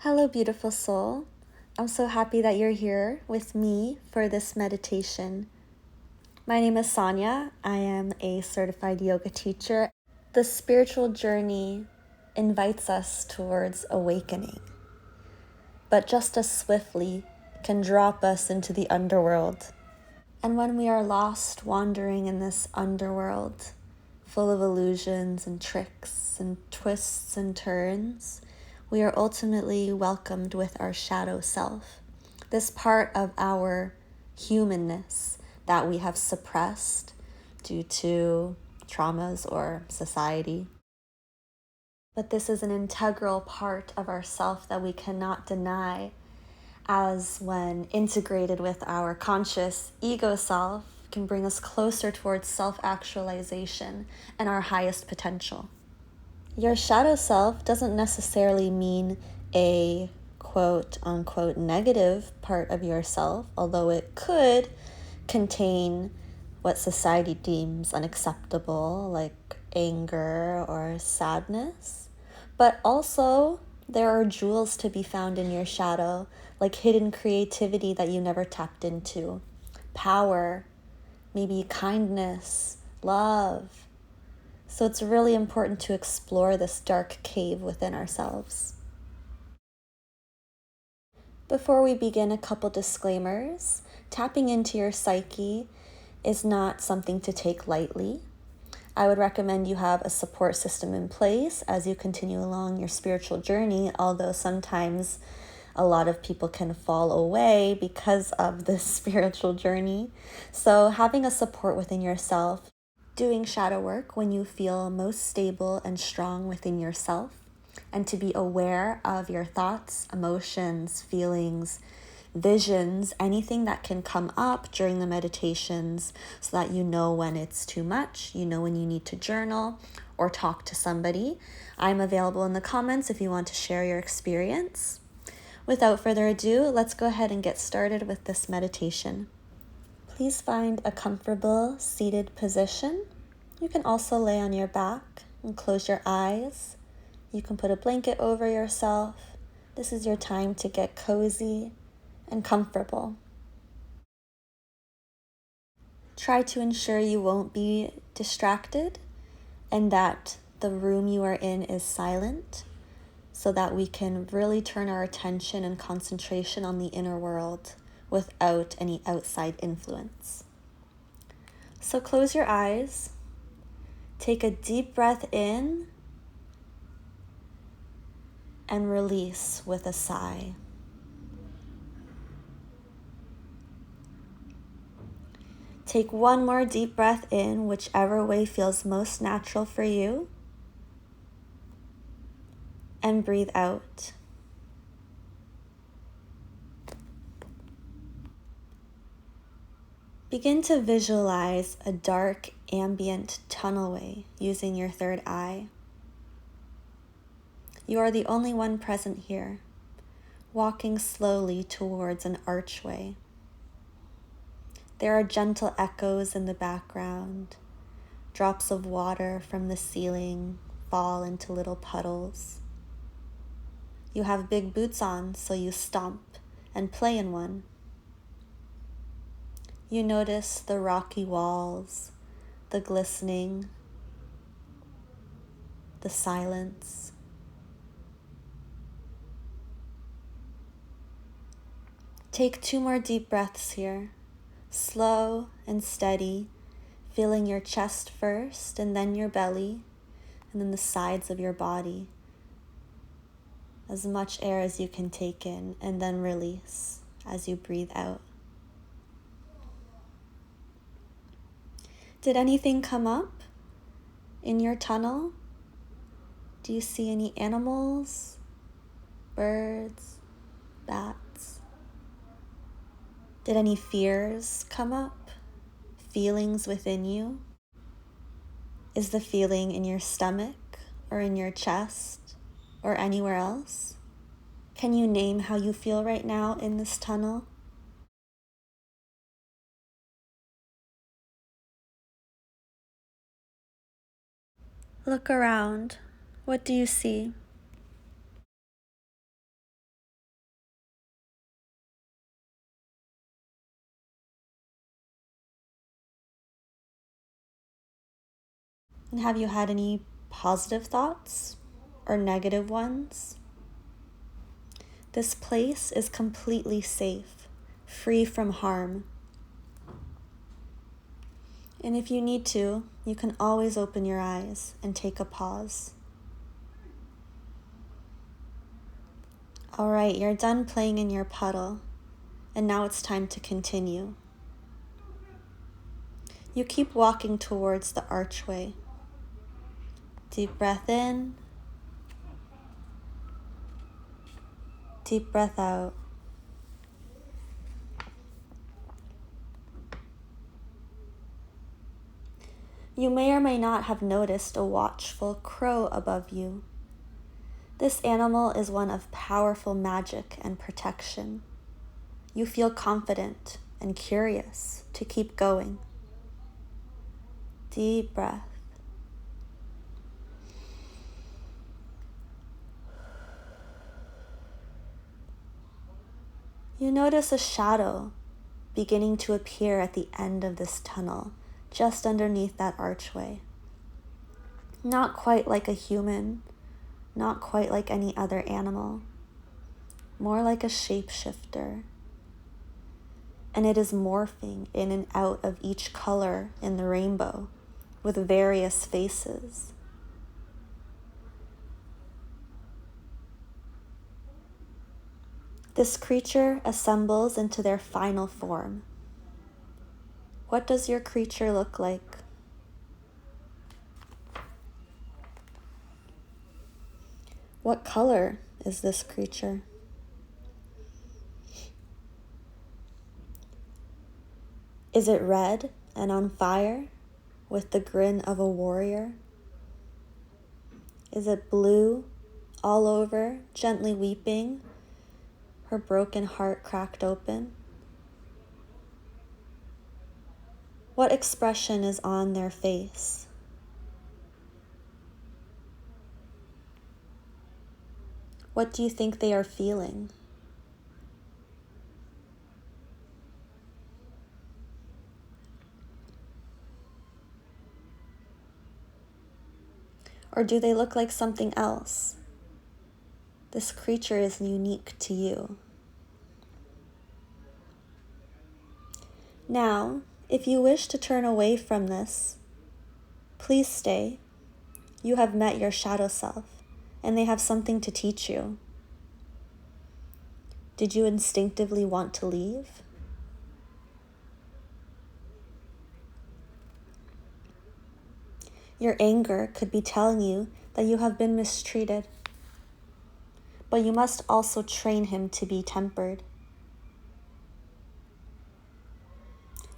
Hello, beautiful soul. I'm so happy that you're here with me for this meditation. My name is Sonia. I am a certified yoga teacher. The spiritual journey invites us towards awakening, but just as swiftly can drop us into the underworld. And when we are lost wandering in this underworld, full of illusions and tricks and twists and turns, we are ultimately welcomed with our shadow self, this part of our humanness that we have suppressed due to traumas or society. But this is an integral part of ourself that we cannot deny, as when integrated with our conscious ego self, can bring us closer towards self-actualization and our highest potential. Your shadow self doesn't necessarily mean a quote-unquote negative part of yourself, although it could contain what society deems unacceptable, like anger or sadness. But also, there are jewels to be found in your shadow, like hidden creativity that you never tapped into, power, maybe kindness, love. So it's really important to explore this dark cave within ourselves. Before we begin, a couple disclaimers. Tapping into your psyche is not something to take lightly. I would recommend you have a support system in place as you continue along your spiritual journey, although sometimes a lot of people can fall away because of this spiritual journey. So having a support within yourself, doing shadow work when you feel most stable and strong within yourself, and to be aware of your thoughts, emotions, feelings, visions, anything that can come up during the meditations, so that you know when it's too much, you know when you need to journal or talk to somebody. I'm available in the comments if you want to share your experience. Without further ado, let's go ahead and get started with this meditation. Please find a comfortable seated position. You can also lay on your back and close your eyes. You can put a blanket over yourself. This is your time to get cozy and comfortable. Try to ensure you won't be distracted and that the room you are in is silent, so that we can really turn our attention and concentration on the inner world without any outside influence. So close your eyes, take a deep breath in, and release with a sigh. Take one more deep breath in, whichever way feels most natural for you, and breathe out. Begin to visualize a dark ambient tunnelway using your third eye. You are the only one present here, walking slowly towards an archway. There are gentle echoes in the background. Drops of water from the ceiling fall into little puddles. You have big boots on, so you stomp and play in one. You notice the rocky walls, the glistening, the silence. Take 2 more deep breaths here, slow and steady, feeling your chest first and then your belly and then the sides of your body. As much air as you can take in and then release as you breathe out. Did anything come up in your tunnel? Do you see any animals, birds, bats? Did any fears come up? Feelings within you? Is the feeling in your stomach or in your chest or anywhere else? Can you name how you feel right now in this tunnel? Look around. What do you see? And have you had any positive thoughts or negative ones? This place is completely safe, free from harm. And if you need to, you can always open your eyes and take a pause. All right, you're done playing in your puddle, and now it's time to continue. You keep walking towards the archway. Deep breath in, deep breath out. You may or may not have noticed a watchful crow above you. This animal is one of powerful magic and protection. You feel confident and curious to keep going. Deep breath. You notice a shadow beginning to appear at the end of this tunnel, just underneath that archway. Not quite like a human, not quite like any other animal, more like a shapeshifter. And it is morphing in and out of each color in the rainbow with various faces. This creature assembles into their final form. What does your creature look like? What color is this creature? Is it red and on fire with the grin of a warrior? Is it blue all over, gently weeping, her broken heart cracked open? What expression is on their face? What do you think they are feeling? Or do they look like something else? This creature is unique to you. Now, if you wish to turn away from this, please stay. You have met your shadow self, and they have something to teach you. Did you instinctively want to leave? Your anger could be telling you that you have been mistreated, but you must also train him to be tempered.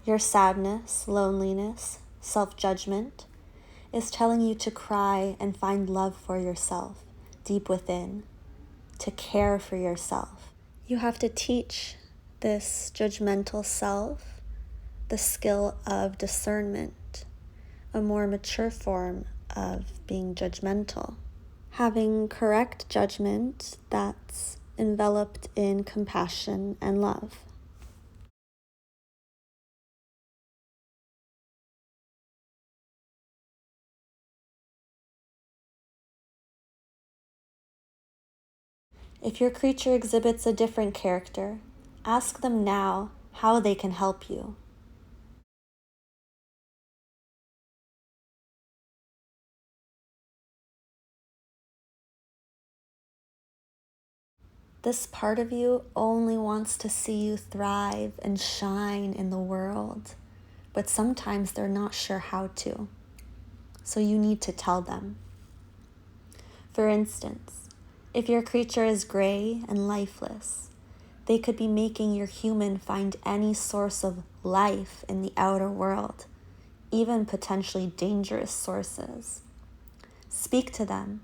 Your sadness, loneliness, self-judgment is telling you to cry and find love for yourself deep within, to care for yourself. You have to teach this judgmental self the skill of discernment, a more mature form of being judgmental. Having correct judgment that's enveloped in compassion and love. If your creature exhibits a different character, ask them now how they can help you. This part of you only wants to see you thrive and shine in the world, but sometimes they're not sure how to, so you need to tell them. For instance, if your creature is gray and lifeless, they could be making your human find any source of life in the outer world, even potentially dangerous sources. Speak to them.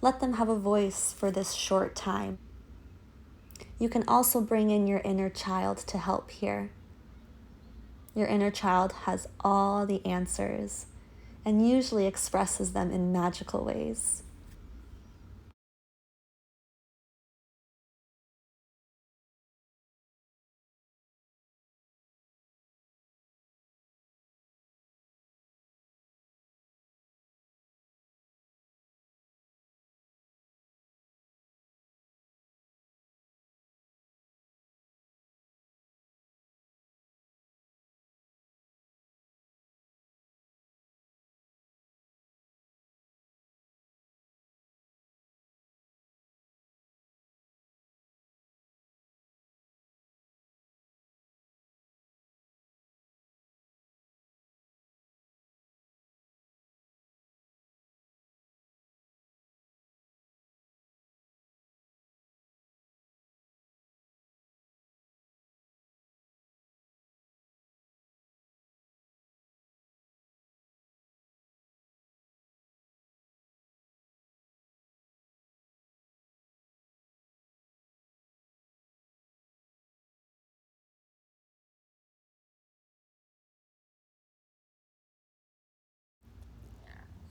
Let them have a voice for this short time. You can also bring in your inner child to help here. Your inner child has all the answers and usually expresses them in magical ways.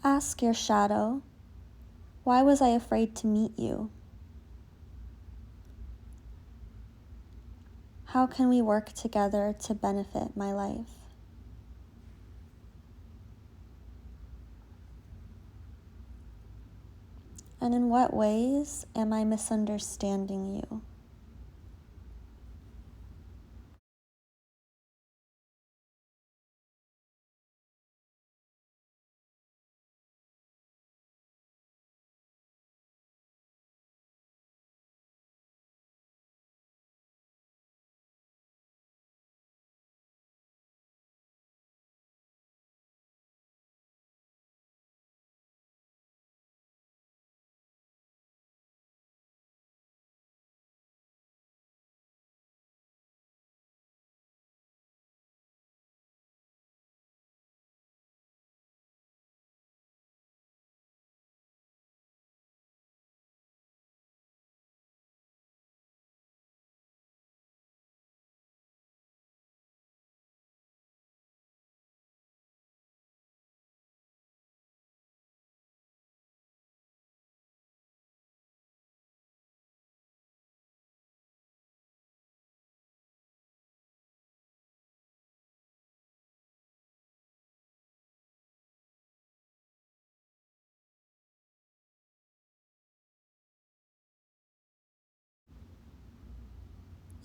Ask your shadow, why was I afraid to meet you? How can we work together to benefit my life? And in what ways am I misunderstanding you?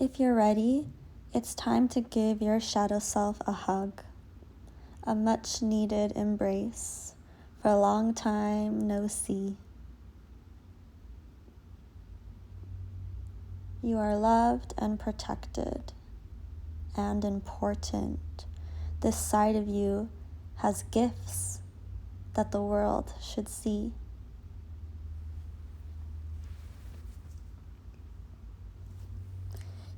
If you're ready, it's time to give your shadow self a hug, a much needed embrace for a long time no see. You are loved and protected and important. This side of you has gifts that the world should see.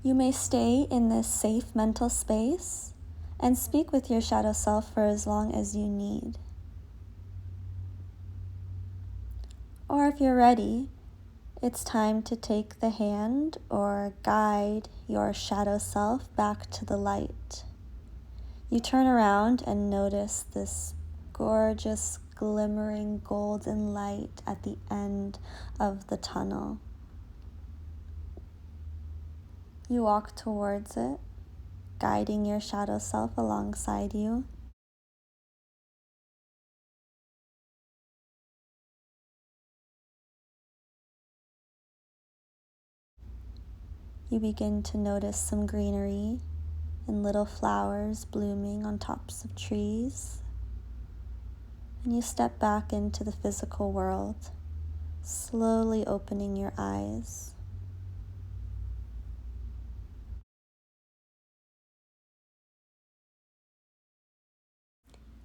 You may stay in this safe mental space and speak with your shadow self for as long as you need. Or if you're ready, it's time to take the hand or guide your shadow self back to the light. You turn around and notice this gorgeous, glimmering golden light at the end of the tunnel. You walk towards it, guiding your shadow self alongside you. You begin to notice some greenery and little flowers blooming on tops of trees. And you step back into the physical world, slowly opening your eyes.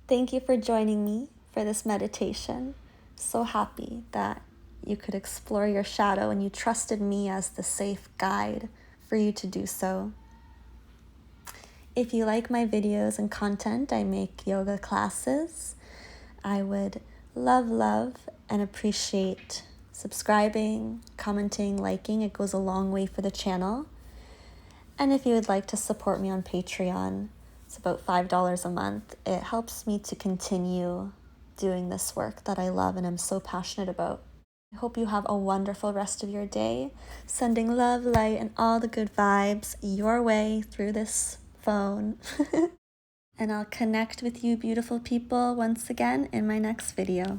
Thank you for joining me for this meditation. So happy that you could explore your shadow and you trusted me as the safe guide for you to do so. If you like my videos and content, I make yoga classes. I would love, and appreciate subscribing, commenting, liking. It goes a long way for the channel. And if you would like to support me on Patreon, it's about $5 a month. It helps me to continue doing this work that I love and I'm so passionate about. I hope you have a wonderful rest of your day. Sending love, light, and all the good vibes your way through this phone. And I'll connect with you beautiful people once again in my next video.